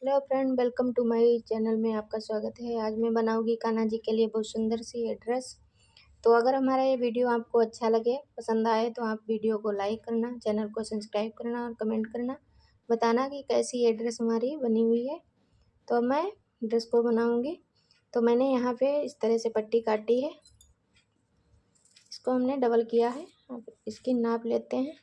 Hello friend, welcome to my channel में आपका स्वागत है। आज मैं बनाऊंगी कान्हा जी के लिए बहुत सुंदर सी ये ड्रेस। तो अगर हमारा ये वीडियो आपको अच्छा लगे, पसंद आए तो आप वीडियो को लाइक करना, चैनल को सब्सक्राइब करना और कमेंट करना, बताना कि कैसी ये ड्रेस हमारी बनी हुई है। तो अब मैं ड्रेस को बनाऊँगी। तो मैंने यहाँ पे इस तरह से पट्टी काटी है, इसको हमने डबल किया है। अब इसकी नाप लेते हैं।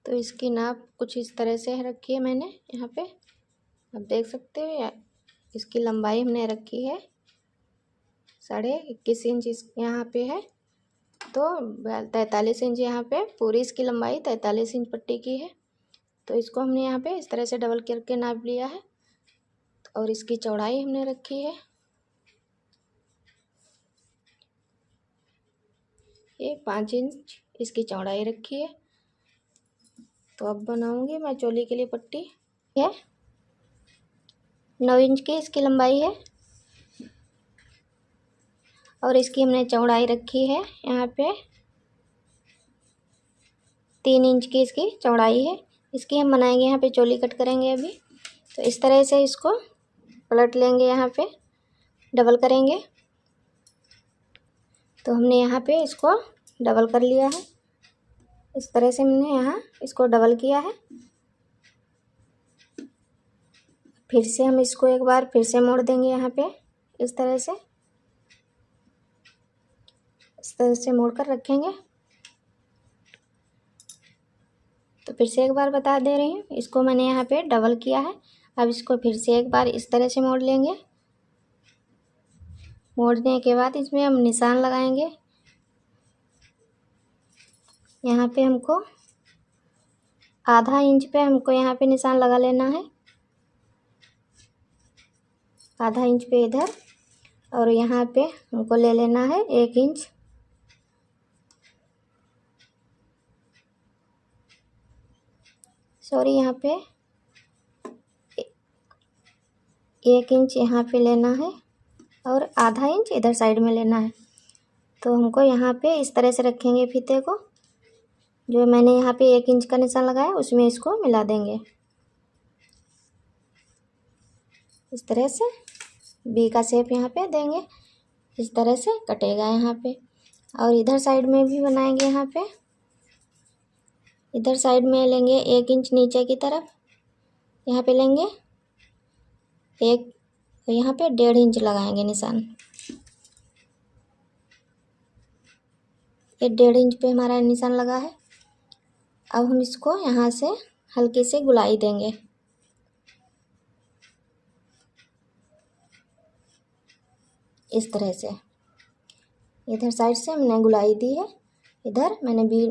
तो इसकी नाप कुछ इस तरह से रखी है मैंने यहाँ पे, आप देख सकते हो। इसकी लंबाई हमने रखी है 21.5 इंच इस यहाँ पे है। तो 43 इंच यहाँ पे पूरी इसकी लंबाई 43 इंच पट्टी की है। तो इसको हमने यहाँ पे इस तरह से डबल करके नाप लिया है। और इसकी चौड़ाई हमने रखी है ये 5 इंच इसकी चौड़ाई रखी है। तो अब बनाऊंगी मैं चोली के लिए पट्टी है। 9 इंच की इसकी लंबाई है और इसकी हमने चौड़ाई रखी है यहाँ पे 3 इंच की इसकी चौड़ाई है। इसकी हम बनाएंगे यहाँ पे चोली कट करेंगे अभी। तो इस तरह से इसको पलट लेंगे, यहाँ पे डबल करेंगे। तो हमने यहाँ पे इसको डबल कर लिया है। इस तरह से हमने यहाँ इसको डबल किया है। फिर से हम इसको एक बार फिर से मोड़ देंगे यहाँ पे इस तरह से मोड़ कर रखेंगे। तो फिर से एक बार बता दे रही हूँ, इसको मैंने यहाँ पे डबल किया है। अब इसको फिर से एक बार इस तरह से मोड़ लेंगे। मोड़ने के बाद इसमें हम निशान लगाएंगे। यहाँ पे हमको आधा इंच पे हमको यहाँ पे निशान लगा लेना है, आधा इंच पे इधर। और यहाँ पे हमको ले लेना है 1 इंच। सॉरी, यहाँ पे 1 इंच यहाँ पे लेना है और आधा इंच इधर साइड में लेना है। तो हमको यहाँ पे इस तरह से रखेंगे फीते को, जो मैंने यहाँ पे 1 इंच का निशान लगाया उसमें इसको मिला देंगे। इस तरह से वी का शेप यहाँ पे देंगे, इस तरह से कटेगा यहाँ पे। और इधर साइड में भी बनाएंगे। यहाँ पे इधर साइड में लेंगे 1 इंच नीचे की तरफ, यहाँ पे लेंगे एक, यहाँ पे 1.5 इंच लगाएंगे निशान। ये 1.5 इंच पे हमारा निशान लगा है। अब हम इसको यहाँ से हल्की से गुलाई देंगे। इस तरह से इधर साइड से हमने गुलाई दी है, इधर मैंने भी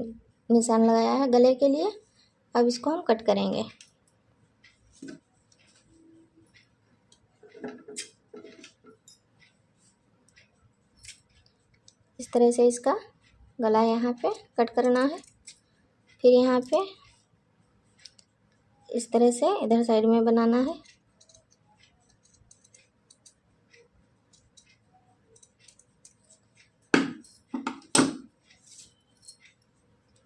निशान लगाया है गले के लिए। अब इसको हम कट करेंगे। इस तरह से इसका गला यहाँ पे कट करना है। फिर यहाँ पे इस तरह से इधर साइड में बनाना है।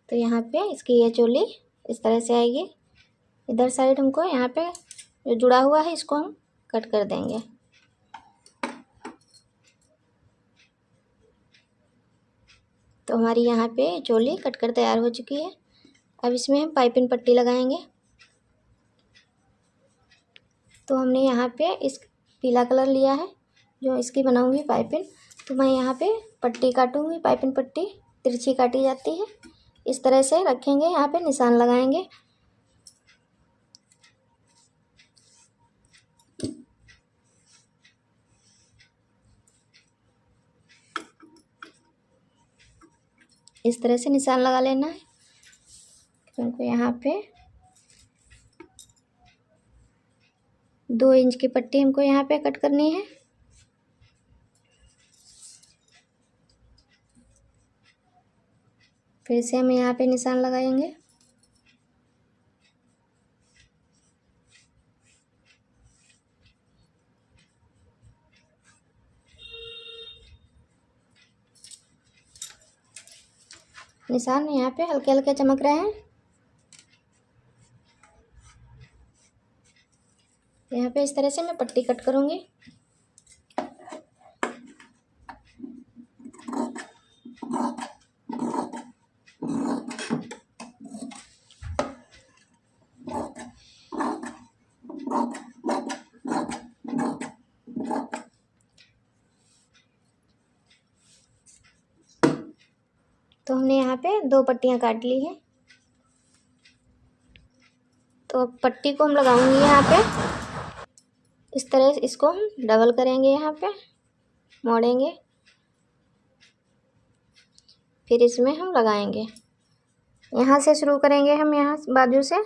तो यहाँ पे इसकी ये चोली इस तरह से आएगी। इधर साइड हमको यहाँ पे जो जुड़ा हुआ है इसको हम कट कर देंगे। तो हमारी यहाँ पे चोली कट कर तैयार हो चुकी है। अब इसमें हम पाइपिंग पट्टी लगाएंगे। तो हमने यहाँ पे इस पीला कलर लिया है, जो इसकी बनाऊंगी पाइपिंग। तो मैं यहाँ पे पट्टी काटूंगी। पाइपिंग पट्टी तिरछी काटी जाती है। इस तरह से रखेंगे, यहाँ पे निशान लगाएंगे। इस तरह से निशान लगा लेना है। हमको यहाँ पे 2 इंच की पट्टी हमको यहाँ पे कट करनी है। फिर से हम यहाँ पे निशान लगाएंगे। निशान यहाँ पे हल्के हल्के चमक रहे हैं। तो यहाँ पे इस तरह से मैं पट्टी कट करूँगी। तो हमने यहाँ पे 2 पट्टियाँ काट ली है। तो अब पट्टी को हम लगाएंगे यहाँ पे इस तरह, इसको हम डबल करेंगे, यहाँ पे मोड़ेंगे, फिर इसमें हम लगाएंगे। यहाँ से शुरू करेंगे हम, यहाँ बाजू से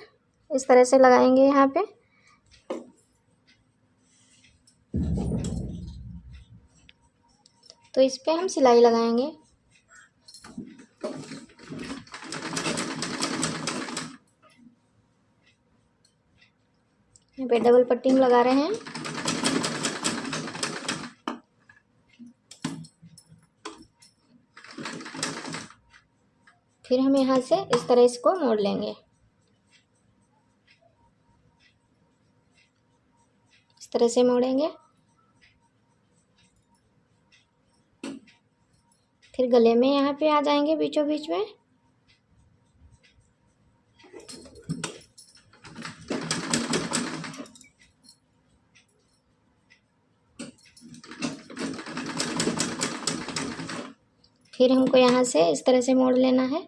इस तरह से लगाएंगे यहाँ पे। तो इस पे हम सिलाई लगाएंगे। यहाँ पे डबल पट्टी हम लगा रहे हैं। फिर हम यहाँ से इस तरह इसको मोड़ लेंगे, इस तरह से मोड़ेंगे। फिर गले में यहाँ पे आ जाएंगे बीचों बीच में। फिर हमको यहाँ से इस तरह से मोड़ लेना है।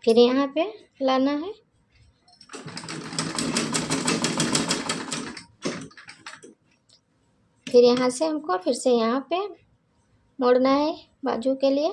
फिर यहाँ पे लाना है। फिर यहाँ से हमको फिर से यहाँ पे मोड़ना है बाजू के लिए।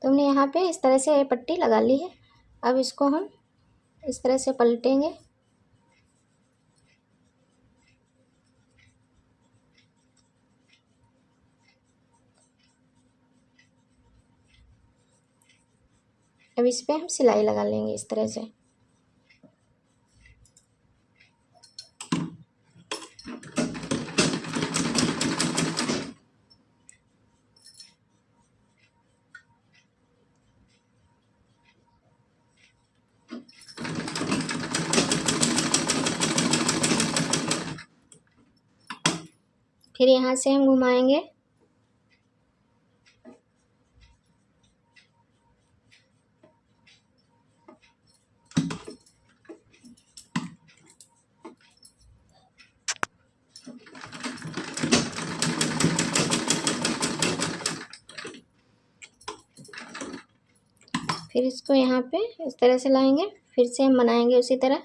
तो हमने यहाँ पे इस तरह से पट्टी लगा ली है। अब इसको हम इस तरह से पलटेंगे। अब इस पे हम सिलाई लगा लेंगे इस तरह से। फिर यहाँ से हम घुमाएंगे। फिर इसको यहाँ पे इस तरह से लाएंगे, फिर से हम बनाएंगे उसी तरह।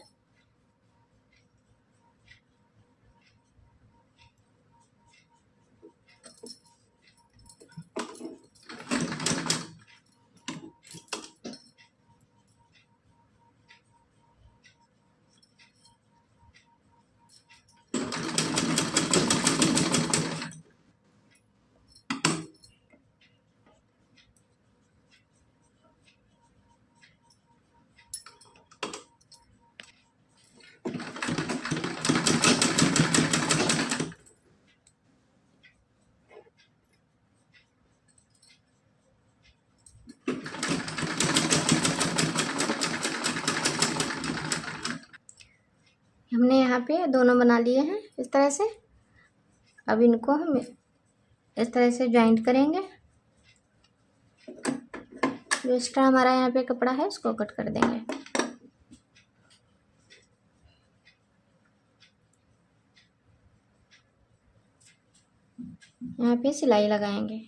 हमने यहाँ पे दोनों बना लिए हैं इस तरह से। अब इनको हम इस तरह से जॉइंट करेंगे। जो एक्स्ट्रा हमारा यहाँ पे कपड़ा है उसको कट कर देंगे। यहाँ पे सिलाई लगाएंगे।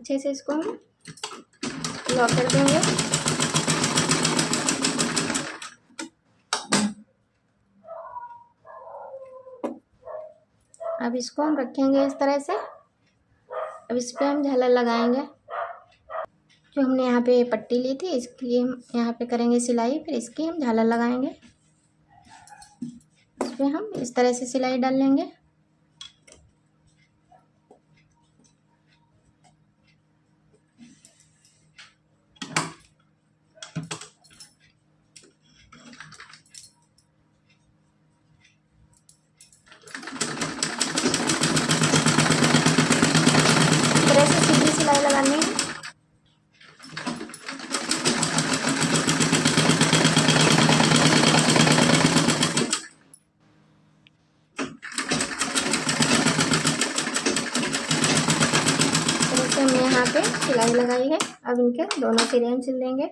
अच्छे से इसको हम लॉक कर देंगे। अब इसको हम रखेंगे इस तरह से। अब इस पे हम झालर लगाएंगे। जो हमने यहाँ पे पट्टी ली थी इसकी हम यहाँ पे करेंगे सिलाई, फिर इसकी हम झालर लगाएंगे। इस पे हम इस तरह से सिलाई डाल लेंगे। इस तरह से सीधी सिलाई लगानी है। हमने यहाँ पे सिलाई लगाई है। अब इनके दोनों सिरे हम सिल देंगे।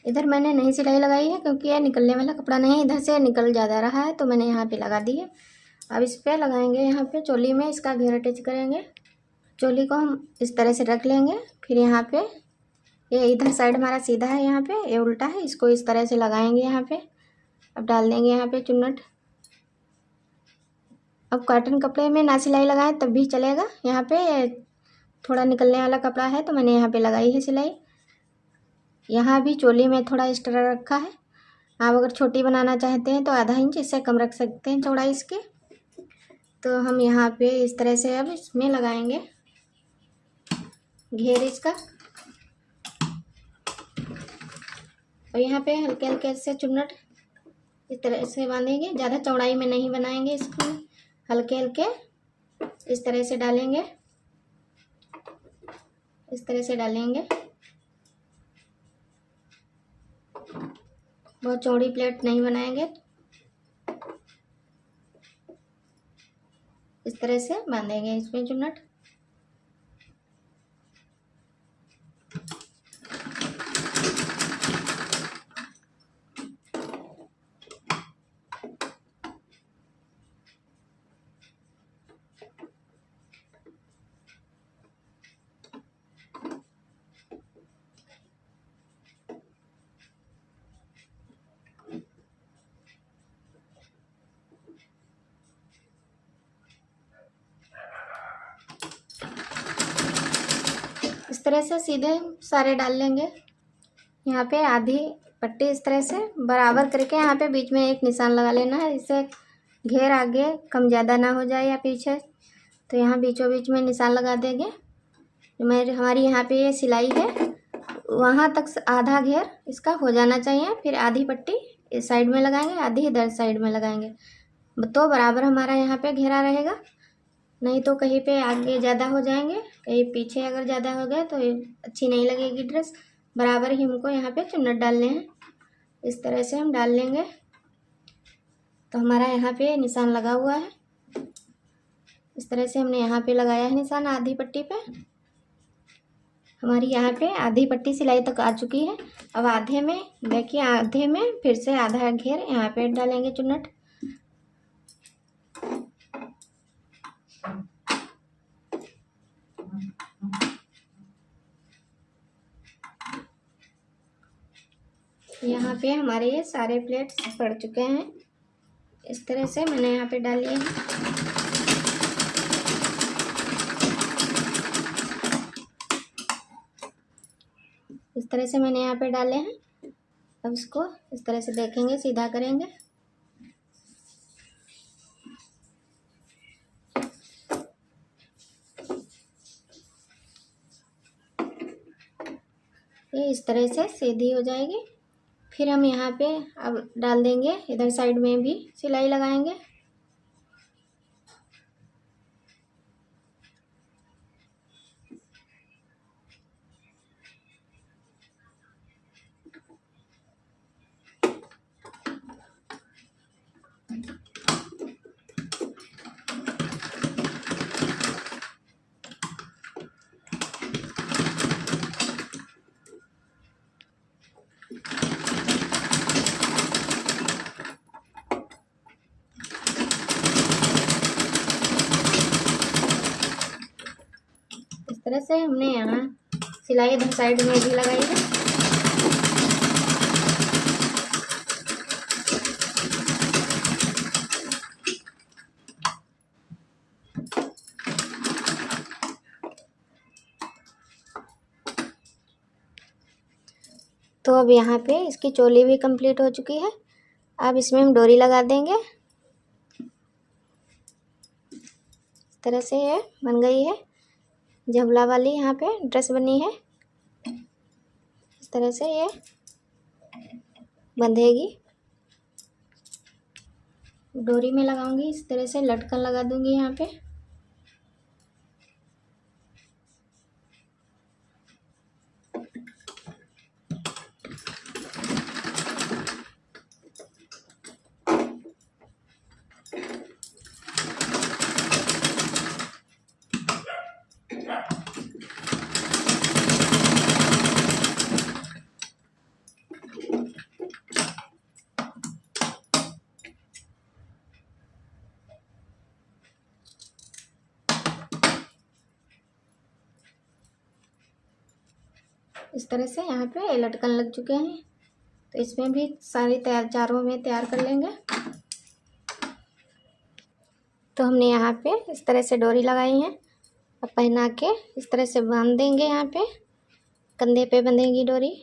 इधर मैंने नहीं सिलाई लगाई है क्योंकि यह निकलने वाला कपड़ा नहीं, इधर से निकल ज़्यादा रहा है तो मैंने यहाँ पे लगा दी है। अब इस पे लगाएंगे, यहाँ पे चोली में इसका घेर अटैच करेंगे। चोली को हम इस तरह से रख लेंगे। फिर यहाँ पे ये इधर साइड हमारा सीधा है, यहाँ पे ये उल्टा है, इसको इस तरह से लगाएंगे यहाँ पे। अब डाल देंगे यहाँ पे चुन्नट। अब कॉटन कपड़े में ना सिलाई लगाएं तब भी चलेगा। यहाँ पे थोड़ा निकलने वाला कपड़ा है तो मैंने यहाँ पे लगाई है सिलाई। यहाँ भी चोली में थोड़ा एक्स्ट्रा रखा है। आप अगर छोटी बनाना चाहते हैं तो आधा इंच इससे कम रख सकते हैं चौड़ाई इसके। तो हम यहाँ पे इस तरह से अब इसमें लगाएंगे घेर इसका। और यहाँ पे हल्के हल्के से चुन्नट इस तरह से बांधेंगे, ज़्यादा चौड़ाई में नहीं बनाएंगे इसको, हल्के हल्के इस तरह से डालेंगे, इस तरह से डालेंगे। बहुत चौड़ी प्लेट नहीं बनाएंगे। इस तरह से बांधेंगे इसमें चुन्नट। इस तरह से सीधे सारे डाल लेंगे। यहाँ पे आधी पट्टी इस तरह से बराबर करके यहाँ पे बीच में एक निशान लगा लेना है, इससे घेर आगे कम ज़्यादा ना हो जाए या पीछे। तो यहाँ बीचों बीच में निशान लगा देंगे। हमारी यहाँ पे ये सिलाई है, वहाँ तक आधा घेर इसका हो जाना चाहिए। फिर आधी पट्टी इस साइड में लगाएंगे, आधी इधर साइड में लगाएंगे, तो बराबर हमारा यहाँ पे घेरा रहेगा। नहीं तो कहीं पे आगे ज़्यादा हो जाएंगे, कहीं पीछे अगर ज़्यादा हो गए तो अच्छी नहीं लगेगी ड्रेस। बराबर ही हमको यहाँ पे चुन्नट डालने हैं। इस तरह से हम डाल लेंगे। तो हमारा यहाँ पे निशान लगा हुआ है। इस तरह से हमने यहाँ पे लगाया है निशान आधी पट्टी पे। हमारी यहाँ पे आधी पट्टी सिलाई तक आ चुकी है। अब आधे में देखिए, आधे में फिर से आधा घेर यहाँ पे डालेंगे चुन्नट। यहाँ पे हमारे ये सारे प्लेट्स पड़ चुके हैं। इस तरह से मैंने यहाँ पे डाली है। इस तरह से मैंने यहाँ पे डाले हैं। अब इसको इस तरह से देखेंगे, सीधा करेंगे। ये इस तरह से सीधी हो जाएगी। फिर हम यहाँ पे अब डाल देंगे, इधर साइड में भी सिलाई लगाएंगे। इस तरह से हमने यहाँ सिलाई इधर साइड में भी लगाई है। तो अब यहाँ पे इसकी चोली भी कंप्लीट हो चुकी है। अब इसमें हम डोरी लगा देंगे। इस तरह से ये बन गई है, झबला वाली यहाँ पे ड्रेस बनी है। इस तरह से ये बंधेगी। डोरी में लगाऊंगी, इस तरह से लटकन लगा दूंगी यहाँ पे। इस तरह से यहाँ पे लटकन लग चुके हैं। तो इसमें भी सारी चारों में तैयार कर लेंगे। तो हमने यहाँ पे इस तरह से डोरी लगाई है। अब पहना के इस तरह से बांध देंगे। यहाँ पे कंधे पे बंधेगी डोरी।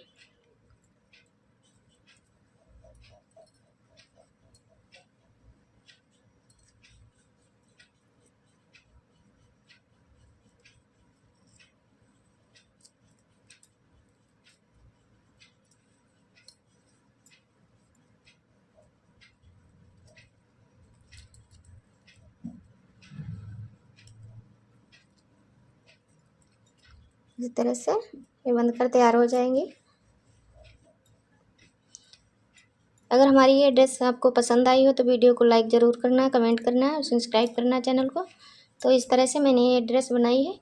इस तरह से ये बंद कर तैयार हो जाएंगी। अगर हमारी ये ड्रेस आपको पसंद आई हो तो वीडियो को लाइक ज़रूर करना, कमेंट करना और सब्सक्राइब करना चैनल को। तो इस तरह से मैंने ये ड्रेस बनाई है।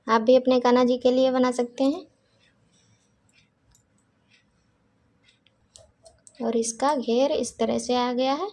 आप भी अपने कान्हा जी के लिए बना सकते हैं। और इसका घेर इस तरह से आ गया है।